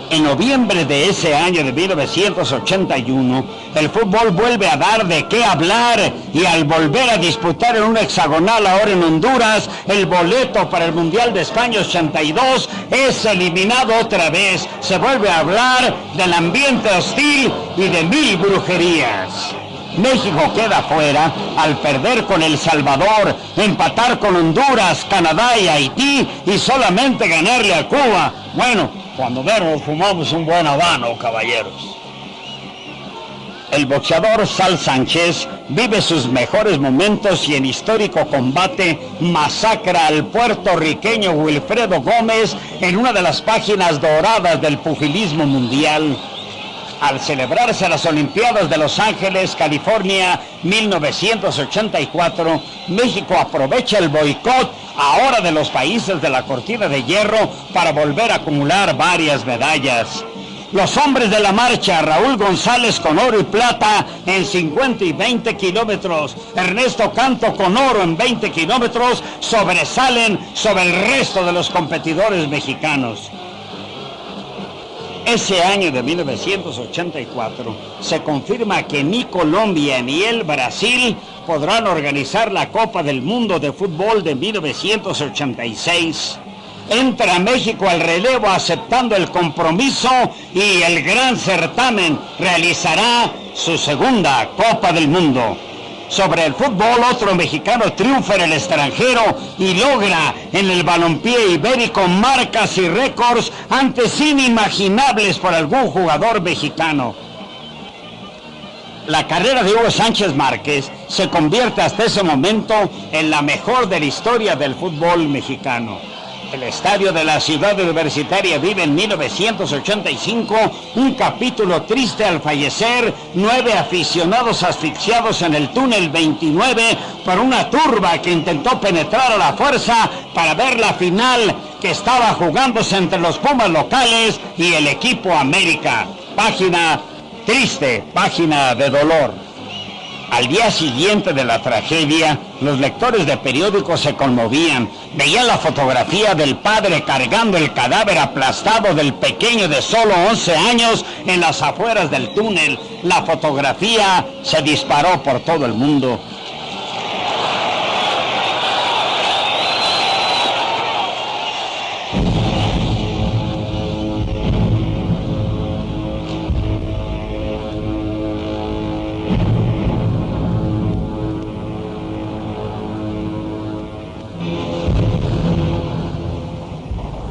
En noviembre de ese año de 1981, el fútbol vuelve a dar de qué hablar, y al volver a disputar en un hexagonal ahora en Honduras, el boleto para el Mundial de España 82 es eliminado otra vez. Se vuelve a hablar del ambiente hostil y de 1000 brujerías. México queda fuera al perder con El Salvador, empatar con Honduras, Canadá y Haití y solamente ganarle a Cuba. Bueno, cuando menos fumamos un buen habano, caballeros. El boxeador Sal Sánchez vive sus mejores momentos y en histórico combate masacra al puertorriqueño Wilfredo Gómez en una de las páginas doradas del pugilismo mundial. Al celebrarse las Olimpiadas de Los Ángeles, California, 1984, México aprovecha el boicot ahora de los países de la cortina de hierro para volver a acumular varias medallas. Los hombres de la marcha: Raúl González con oro y plata en 50 y 20 kilómetros, Ernesto Canto con oro en 20 kilómetros, sobresalen sobre el resto de los competidores mexicanos. Ese año de 1984 se confirma que ni Colombia ni el Brasil podrán organizar la Copa del Mundo de Fútbol de 1986. Entra México al relevo aceptando el compromiso y el gran certamen realizará su segunda Copa del Mundo. Sobre el fútbol, otro mexicano triunfa en el extranjero y logra en el balompié ibérico marcas y récords antes inimaginables por algún jugador mexicano. La carrera de Hugo Sánchez Márquez se convierte hasta ese momento en la mejor de la historia del fútbol mexicano. El estadio de la ciudad universitaria vive en 1985 un capítulo triste al fallecer 9 aficionados asfixiados en el túnel 29 por una turba que intentó penetrar a la fuerza para ver la final que estaba jugándose entre los Pumas locales y el equipo América. Página triste, página de dolor. Al día siguiente de la tragedia, los lectores de periódicos se conmovían. Veían la fotografía del padre cargando el cadáver aplastado del pequeño de solo 11 años en las afueras del túnel. La fotografía se disparó por todo el mundo.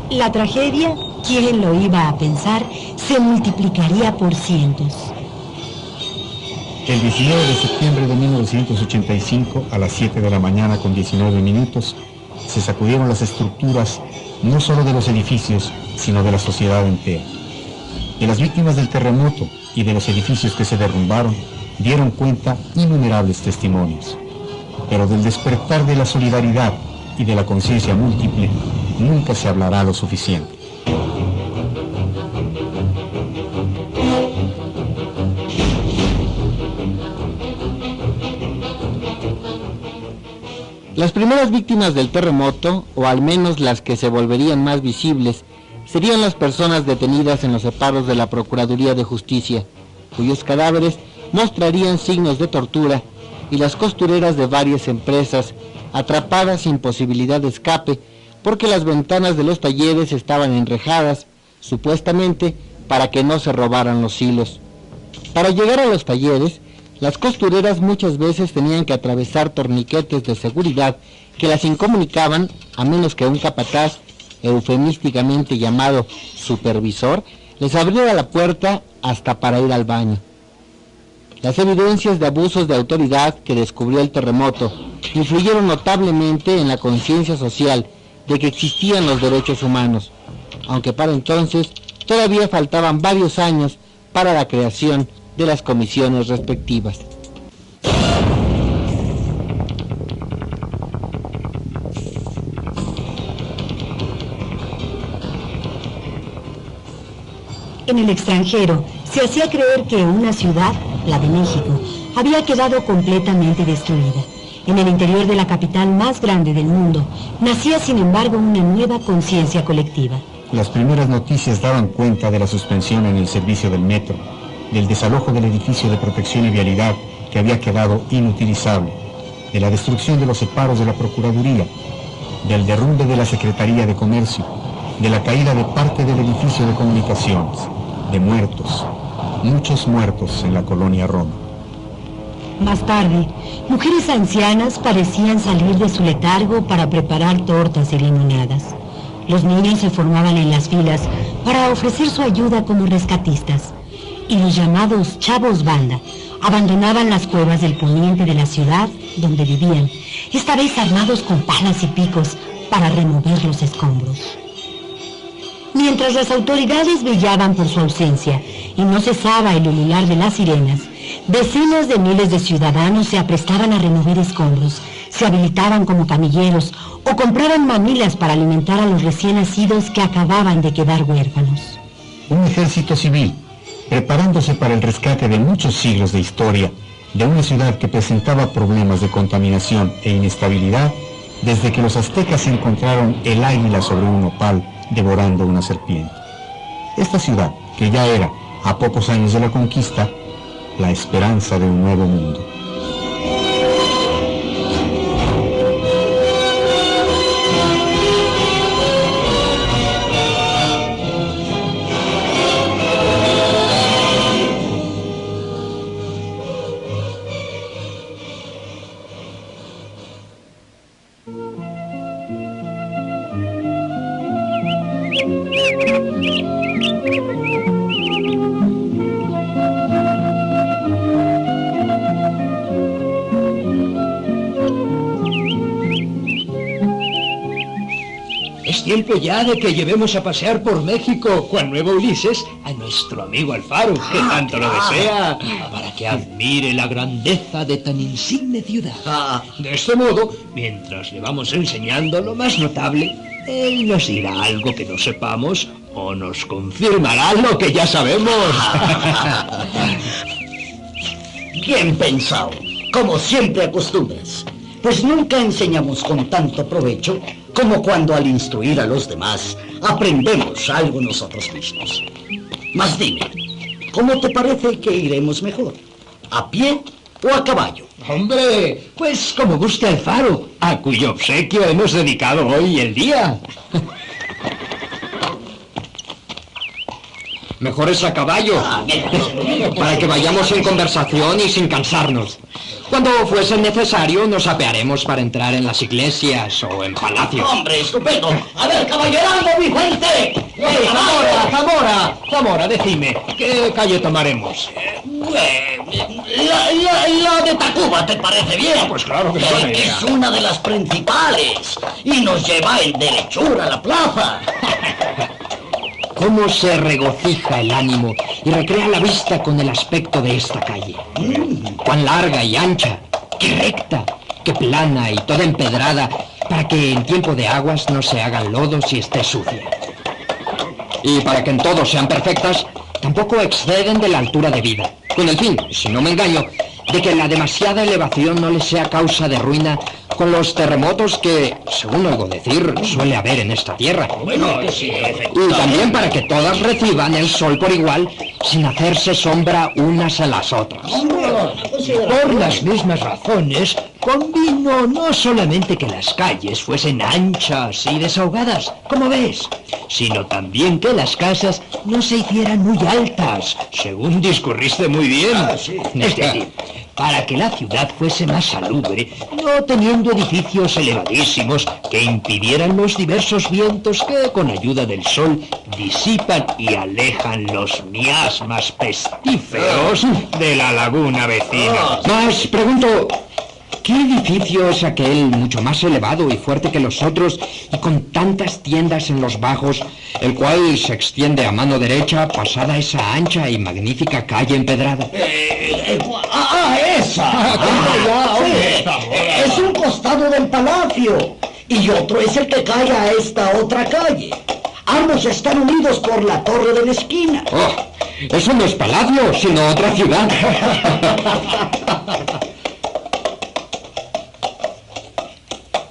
La tragedia, ¿quién lo iba a pensar?, se multiplicaría por cientos. El 19 de septiembre de 1985, a las 7 de la mañana con 19 minutos, se sacudieron las estructuras no solo de los edificios, sino de la sociedad entera. De las víctimas del terremoto y de los edificios que se derrumbaron, dieron cuenta innumerables testimonios. Pero del despertar de la solidaridad y de la conciencia múltiple, nunca se hablará lo suficiente. Las primeras víctimas del terremoto, o al menos las que se volverían más visibles, serían las personas detenidas en los separos de la Procuraduría de Justicia, cuyos cadáveres mostrarían signos de tortura, y las costureras de varias empresas, atrapadas sin posibilidad de escape, porque las ventanas de los talleres estaban enrejadas, supuestamente para que no se robaran los hilos. Para llegar a los talleres, las costureras muchas veces tenían que atravesar torniquetes de seguridad que las incomunicaban, a menos que un capataz, eufemísticamente llamado supervisor, les abriera la puerta hasta para ir al baño. Las evidencias de abusos de autoridad que descubrió el terremoto influyeron notablemente en la conciencia social de que existían los derechos humanos, aunque para entonces todavía faltaban varios años para la creación de las comisiones respectivas. En el extranjero se hacía creer que una ciudad, la de México, había quedado completamente destruida. En el interior de la capital más grande del mundo, nacía sin embargo una nueva conciencia colectiva. Las primeras noticias daban cuenta de la suspensión en el servicio del metro, del desalojo del edificio de protección y vialidad que había quedado inutilizable, de la destrucción de los separos de la Procuraduría, del derrumbe de la Secretaría de Comercio, de la caída de parte del edificio de comunicaciones, de muertos, muchos muertos en la colonia Roma. Más tarde, mujeres ancianas parecían salir de su letargo para preparar tortas y limonadas. Los niños se formaban en las filas para ofrecer su ayuda como rescatistas, y los llamados chavos banda abandonaban las cuevas del poniente de la ciudad donde vivían, esta vez armados con palas y picos para remover los escombros. Mientras las autoridades brillaban por su ausencia y no cesaba el ulular de las sirenas, decenas de miles de ciudadanos se aprestaban a remover escombros, se habilitaban como camilleros o compraban mamilas para alimentar a los recién nacidos que acababan de quedar huérfanos. Un ejército civil, preparándose para el rescate de muchos siglos de historia, de una ciudad que presentaba problemas de contaminación e inestabilidad, desde que los aztecas encontraron el águila sobre un nopal devorando una serpiente. Esta ciudad, que ya era, a pocos años de la conquista, la esperanza de un nuevo mundo. Es tiempo ya de que llevemos a pasear por México, cual nuevo Ulises, a nuestro amigo Alfaro, que tanto lo desea, para que admire la grandeza de tan insigne ciudad. De este modo, mientras le vamos enseñando lo más notable, él nos dirá algo que no sepamos o nos confirmará lo que ya sabemos. Bien pensado, como siempre acostumbras. Pues nunca enseñamos con tanto provecho como cuando al instruir a los demás aprendemos algo nosotros mismos. Mas dime, ¿cómo te parece que iremos mejor? ¿A pie o a caballo? Hombre, pues como guste Alfaro, a cuyo obsequio hemos dedicado hoy el día. Mejor es a caballo, para que vayamos en conversación y sin cansarnos. Cuando fuese necesario, nos apearemos para entrar en las iglesias o en palacios. ¡Hombre, estupendo! ¡A ver, caballerando, mi gente! Zamora, decime, ¿qué calle tomaremos? La de Tacuba, ¿te parece bien? Pues claro que sí. Es una de las principales y nos lleva en derechura a la plaza. Cómo se regocija el ánimo y recrea la vista con el aspecto de esta calle. Cuán larga y ancha, qué recta, qué plana y toda empedrada, para que en tiempo de aguas no se hagan lodos y esté sucia. Y para que en todo sean perfectas, tampoco exceden de la altura debida, con el fin, si no me engaño, de que la demasiada elevación no les sea causa de ruina con los terremotos que, según oigo decir, suele haber en esta tierra. Bueno, sí, Y también para que todas reciban el sol por igual, sin hacerse sombra unas a las otras. Por las mismas razones, convino no solamente que las calles fuesen anchas y desahogadas, como ves, sino también que las casas no se hicieran muy altas, según discurriste muy bien. Es decir, para que la ciudad fuese más salubre, no teniendo edificios elevadísimos que impidieran los diversos vientos que, con ayuda del sol, disipan y alejan los miasmas pestíferos de la laguna vecina. Mas, pregunto, ¿qué edificio es aquel mucho más elevado y fuerte que los otros y con tantas tiendas en los bajos, el cual se extiende a mano derecha pasada esa ancha y magnífica calle empedrada? ¡Esa! Es un costado del palacio y otro es el que cae a esta otra calle. Ambos están unidos por la torre de la esquina. Eso no es palacio, sino otra ciudad.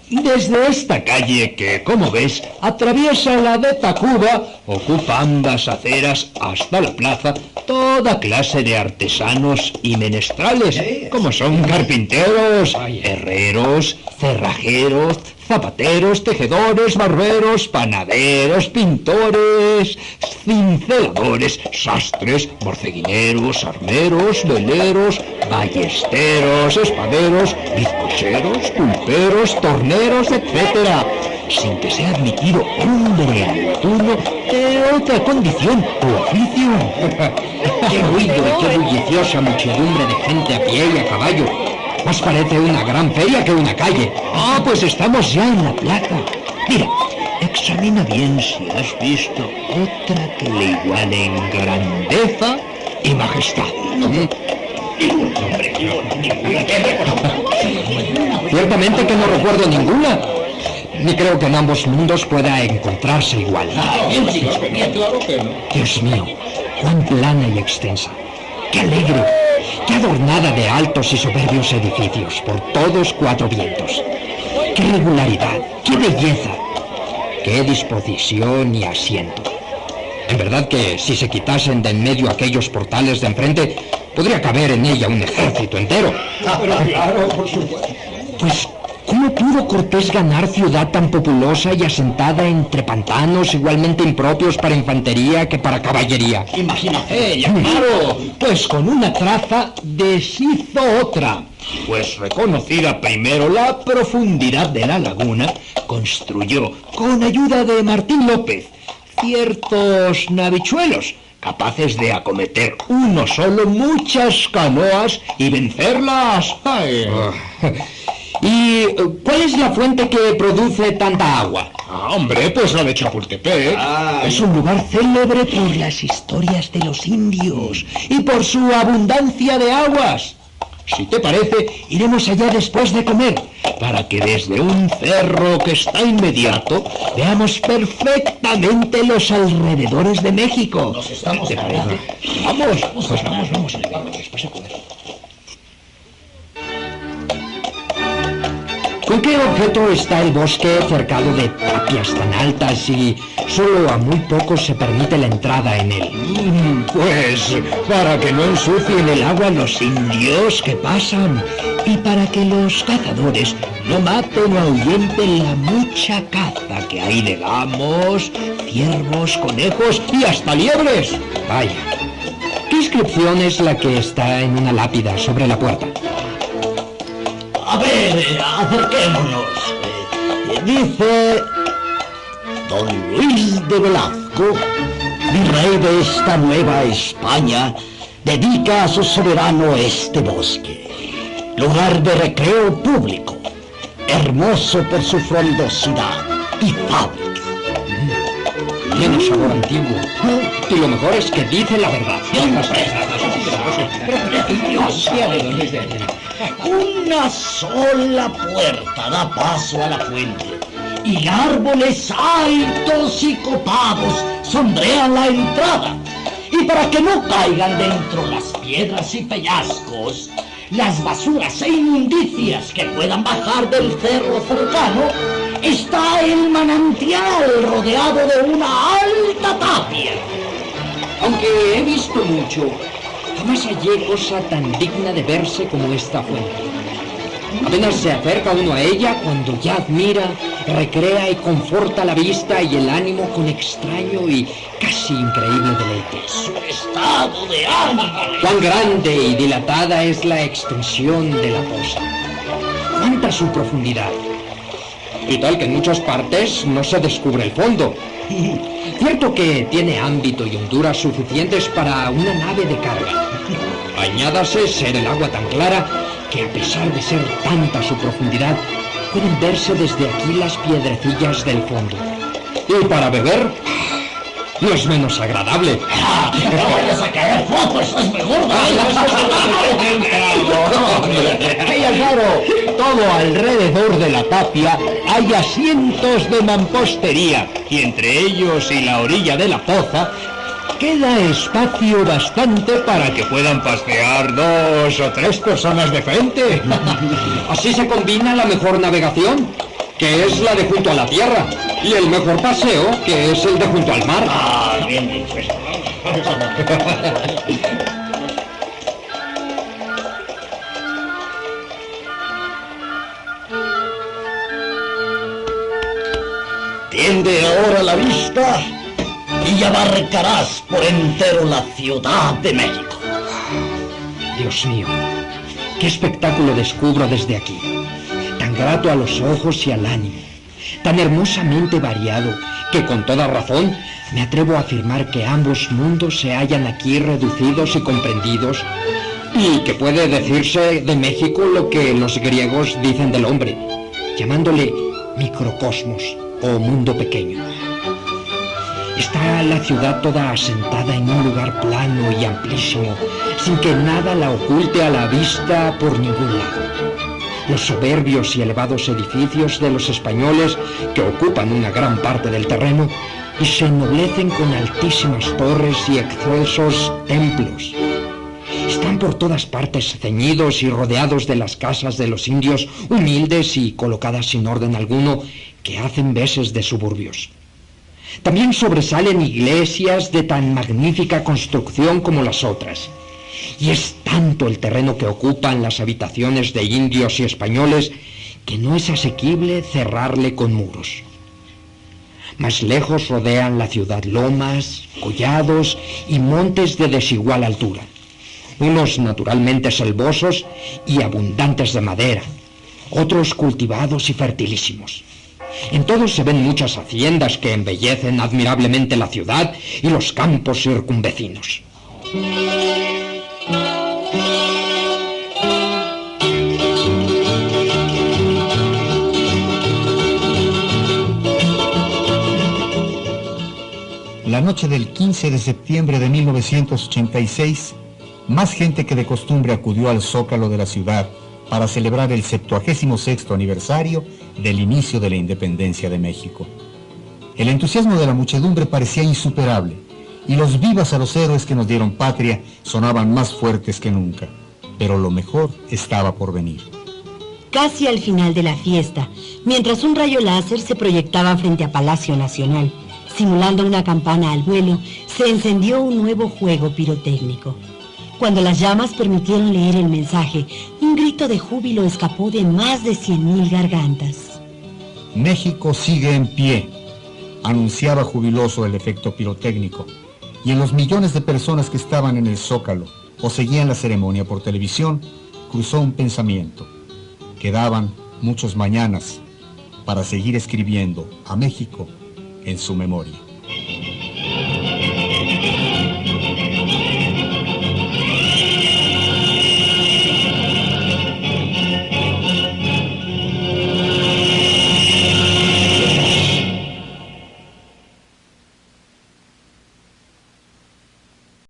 Desde esta calle que, como ves, atraviesa la de Tacuba, ocupa ambas aceras hasta la plaza toda clase de artesanos y menestrales, como son carpinteros, herreros, cerrajeros, zapateros, tejedores, barberos, panaderos, pintores, cinceladores, sastres, borceguineros, armeros, veleros, ballesteros, espaderos, bizcocheros, pulperos, torneros, etc., sin que sea admitido hombre alguno de otra condición u oficio. ¡Qué ruido y qué bulliciosa muchedumbre de gente a pie y a caballo! Más parece una gran feria que una calle. Pues estamos ya en la plaza. Mira, examina bien si has visto otra que le iguale en grandeza y majestad. Ciertamente que no recuerdo ninguna. Ni creo que en ambos mundos pueda encontrarse igual. Claro que no. Dios mío, cuán plana y extensa. ¡Qué alegre! ¡Qué adornada de altos y soberbios edificios por todos cuatro vientos! ¡Qué regularidad! ¡Qué belleza! ¡Qué disposición y asiento! En verdad que si se quitasen de en medio aquellos portales de enfrente, podría caber en ella un ejército entero. Claro, por supuesto. Pues, ¿cómo pudo Cortés ganar ciudad tan populosa y asentada entre pantanos igualmente impropios para infantería que para caballería? Imagínate, claro, pues con una traza deshizo otra. Pues reconocida primero la profundidad de la laguna, construyó, con ayuda de Martín López, ciertos navichuelos, capaces de acometer uno solo muchas canoas y vencerlas. ¿Y cuál es la fuente que produce tanta agua? Hombre, pues la de Chapultepec. Es un lugar célebre por las historias de los indios y por su abundancia de aguas. Si te parece, iremos allá después de comer, para que desde un cerro que está inmediato veamos perfectamente los alrededores de México. ¿Te parece? Vamos, pues vamos, después de comer. ¿Con qué objeto está el bosque cercado de tapias tan altas y solo a muy pocos se permite la entrada en él? Pues para que no ensucien el agua los indios que pasan y para que los cazadores no maten o ahuyenten la mucha caza que hay de gamos, ciervos, conejos y hasta liebres. Vaya, ¿qué inscripción es la que está en una lápida sobre la puerta? A ver, acerquémonos. Dice Don Luis de Velasco, virrey de esta nueva España, dedica a su soberano este bosque, lugar de recreo público, hermoso por su frondosidad y fábrica. Tiene sabor antiguo. Y lo mejor es que dice la verdad. Una sola puerta da paso a la fuente y árboles altos y copados sombrean la entrada. Y para que no caigan dentro las piedras y peñascos, las basuras e inmundicias que puedan bajar del cerro cercano, está el manantial rodeado de una alta tapia. Aunque he visto mucho, jamás hallé cosa tan digna de verse como esta fuente. Apenas se acerca uno a ella cuando ya admira, recrea y conforta la vista y el ánimo con extraño y casi increíble deleite. Su estado de ánimo. Cuán grande y dilatada es la extensión de la fosa. Cuánta su profundidad. Y tal que en muchas partes no se descubre el fondo. Cierto que tiene ámbito y honduras suficientes para una nave de carga. Añádase ser el agua tan clara que a pesar de ser tanta su profundidad, pueden verse desde aquí las piedrecillas del fondo. Y para beber, no es menos agradable. No vayas a caer foto, eso es mejor. ¡Hey, Alfaro! Todo alrededor de la tapia hay asientos de mampostería y entre ellos y la orilla de la poza queda espacio bastante para que puedan pasear 2 o 3 personas de frente. Así se combina la mejor navegación, que es la de junto a la tierra, y el mejor paseo, que es el de junto al mar. Bien dicho esto. Tiende ahora la vista y abarcarás por entero la Ciudad de México. Dios mío, qué espectáculo descubro desde aquí, tan grato a los ojos y al ánimo, tan hermosamente variado, que con toda razón me atrevo a afirmar que ambos mundos se hallan aquí reducidos y comprendidos, y que puede decirse de México lo que los griegos dicen del hombre, llamándole microcosmos o mundo pequeño. Está la ciudad toda asentada en un lugar plano y amplísimo, sin que nada la oculte a la vista por ningún lado. Los soberbios y elevados edificios de los españoles, que ocupan una gran parte del terreno, y se ennoblecen con altísimas torres y excelsos templos. Están por todas partes ceñidos y rodeados de las casas de los indios, humildes y colocadas sin orden alguno, que hacen veces de suburbios. También sobresalen iglesias de tan magnífica construcción como las otras. Y es tanto el terreno que ocupan las habitaciones de indios y españoles que no es asequible cerrarle con muros. Más lejos rodean la ciudad lomas, collados y montes de desigual altura, unos naturalmente selvosos y abundantes de madera, otros cultivados y fertilísimos. En todos se ven muchas haciendas que embellecen admirablemente la ciudad y los campos circunvecinos. La noche del 15 de septiembre de 1986, más gente que de costumbre acudió al Zócalo de la ciudad para celebrar el 76º aniversario del inicio de la independencia de México. El entusiasmo de la muchedumbre parecía insuperable, y los vivas a los héroes que nos dieron patria sonaban más fuertes que nunca, pero lo mejor estaba por venir. Casi al final de la fiesta, mientras un rayo láser se proyectaba frente a Palacio Nacional, simulando una campana al vuelo, se encendió un nuevo juego pirotécnico. Cuando las llamas permitieron leer el mensaje, un grito de júbilo escapó de más de 100,000 gargantas. México sigue en pie, anunciaba jubiloso el efecto pirotécnico, y en los millones de personas que estaban en el Zócalo o seguían la ceremonia por televisión, cruzó un pensamiento. Quedaban muchos mañanas para seguir escribiendo a México en su memoria.